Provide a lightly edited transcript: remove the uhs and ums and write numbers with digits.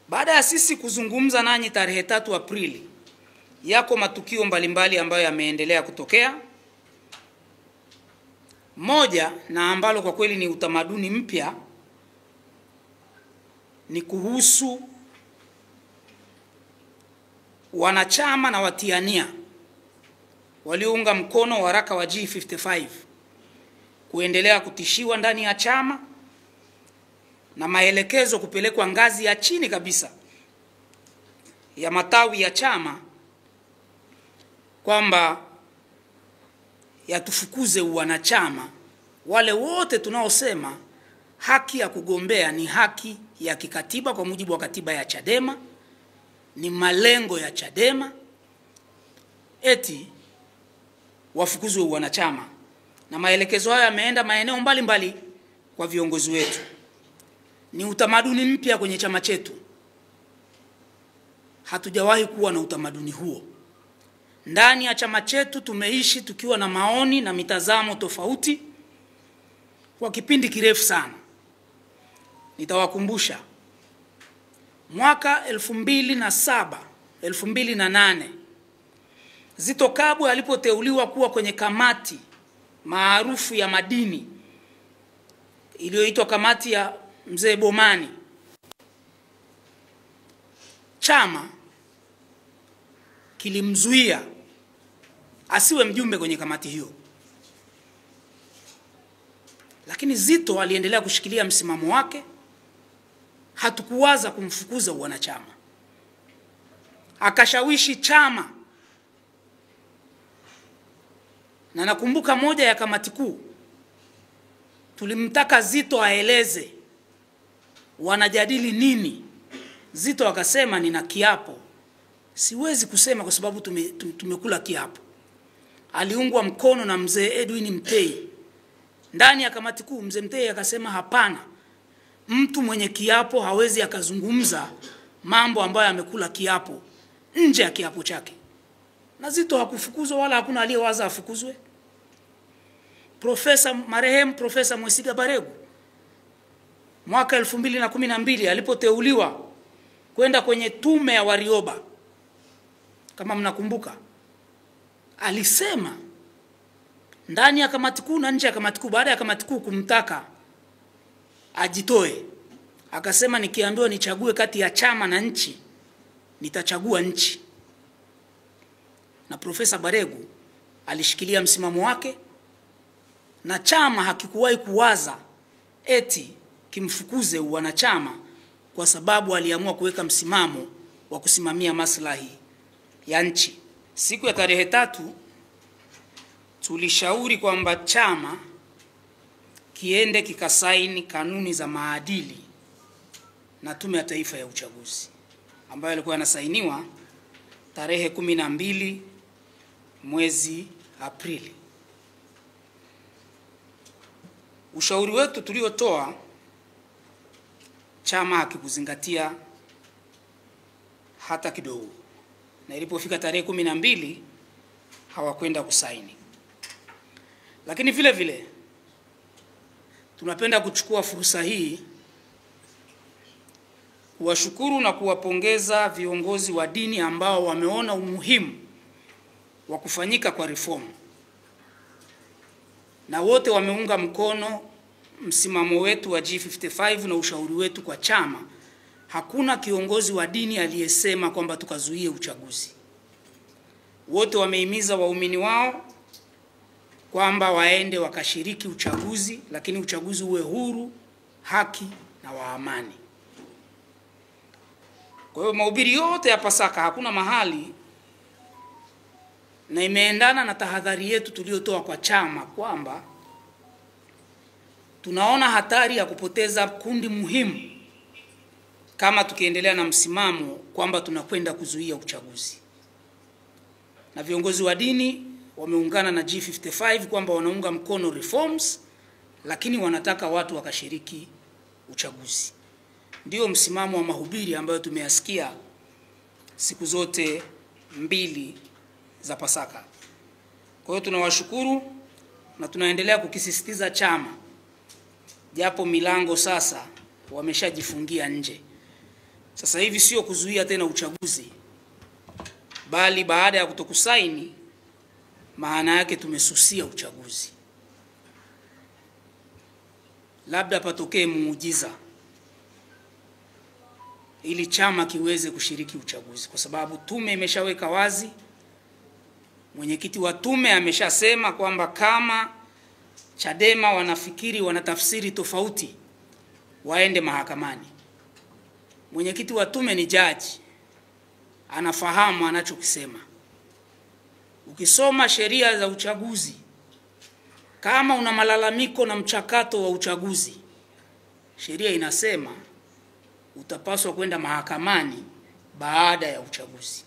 Baada ya sisi kuzungumza nanyi tarehe 3 Aprili, yako matukio mbalimbali ambayo yameendelea kutokea. Moja na ambalo kwa kweli ni utamaduni mpya ni kuhusu wanachama na watiania waliounga mkono waraka wa G55 kuendelea kutishiwa ndani ya chama na maelekezo kupelekwa ngazi ya chini kabisa ya matawi ya chama kwamba yatufukuze uwanachama wale wote tunaosema haki ya kugombea ni haki ya kikatiba kwa mujibu wa katiba ya Chadema, ni malengo ya Chadema, eti wafukuzwe uwanachama. Na maelekezo hayo yameenda maeneo mbalimbali kwa viongozi wetu. Ni utamaduni mpya kwenye chama chetu. Hatujawahi kuwa na utamaduni huo. Ndani ya chama chetu tumeishi tukiwa na maoni na mitazamo tofauti kwa kipindi kirefu sana. Nitawakumbusha mwaka 2007, 2008 Zitto Kabwe alipoteuliwa kuwa kwenye kamati maarufu ya madini iliyoitwa kamati ya Mzee Bomani, chama kilimzuia asiwe mjumbe kwenye kamati hiyo. Lakini Zitto aliendelea kushikilia msimamo wake. Hatukuwaza kumfukuza uwanachama. Akashawishi chama. Na nakumbuka moja ya kamati kuu tulimtaka Zitto aeleze wanajadili nini. Zitto akasema nina kiapo, siwezi kusema kwa sababu tumekula kiapo. Aliungwa mkono na mzee Edwin Mtei. Ndani ya kamati kuu mzee Mtei akasema hapana, mtu mwenye kiapo hawezi akazungumza mambo ambayo amekula kiapo nje ya kiapo chake. Na Zitto hakufukuzwa wala hakuna aliyewaza afukuzwe. Marehemu Profesa Mwesiga Baregu mwaka 2012 alipoteuliwa kwenda kwenye tume ya Warioba, kama mnakumbuka, alisema ndani ya kamati kuu na nje ya kamati kuu, baada ya kamati kuu kumtaka ajitoe, akasema nikiambiwa nichague kati ya chama na nchi, nitachagua nchi. Na Profesa Baregu alishikilia msimamo wake, na chama hakikuwahi kuwaza eti kimfukuze uwanachama kwa sababu aliamua kuweka msimamo wa kusimamia maslahi ya nchi. Siku ya tarehe 3 tulishauri kwamba chama kiende kikasaini kanuni za maadili na Tume ya Taifa ya Uchaguzi, ambayo ilikuwa inasainiwa tarehe 12 mwezi Aprili. Ushauri wetu tuliotoa chama hakikuzingatia hata kidogo, na ilipofika tarehe 12 hawakwenda kusaini. Lakini vile vile tunapenda kuchukua fursa hii kuwashukuru na kuwapongeza viongozi wa dini ambao wameona umuhimu wa kufanyika kwa reform, na wote wameunga mkono msimamo wetu wa G55 na ushauri wetu kwa chama. Hakuna kiongozi wa dini aliyesema kwamba tukazuie uchaguzi. Wote wamehimiza waumini wao kwamba waende wakashiriki uchaguzi, lakini uchaguzi uwe huru, haki na wa amani. Kwa hiyo mahubiri yote ya Pasaka hakuna mahali, na imeendana na tahadhari yetu tuliyotoa kwa chama kwamba tunaona hatari ya kupoteza kundi muhimu kama tukiendelea na msimamo kwamba tunakwenda kuzuia uchaguzi. Na viongozi wa dini wameungana na G55 kwamba wanaunga mkono reforms, lakini wanataka watu wakashiriki uchaguzi. Ndio msimamo wa mahubiri ambayo tumeyasikia siku zote mbili za Pasaka. Kwa hiyo tunawashukuru na tunaendelea kukisisitiza chama, japo milango sasa wameshajifungia nje. Sasa hivi sio kuzuia tena uchaguzi, bali baada ya kutokusaini, maana yake tumesusia uchaguzi. Labda patokee muujiza ili chama kiweze kushiriki uchaguzi, kwa sababu tume imeshaweka wazi. Mwenyekiti wa tume ameshasema kwamba kama Chadema wanafikiri wanatafsiri tofauti, waende mahakamani. Mwenyekiti wa tume ni jaji, anafahamu anachokisema. Ukisoma sheria za uchaguzi, kama una malalamiko na mchakato wa uchaguzi, sheria inasema utapaswa kwenda mahakamani baada ya uchaguzi.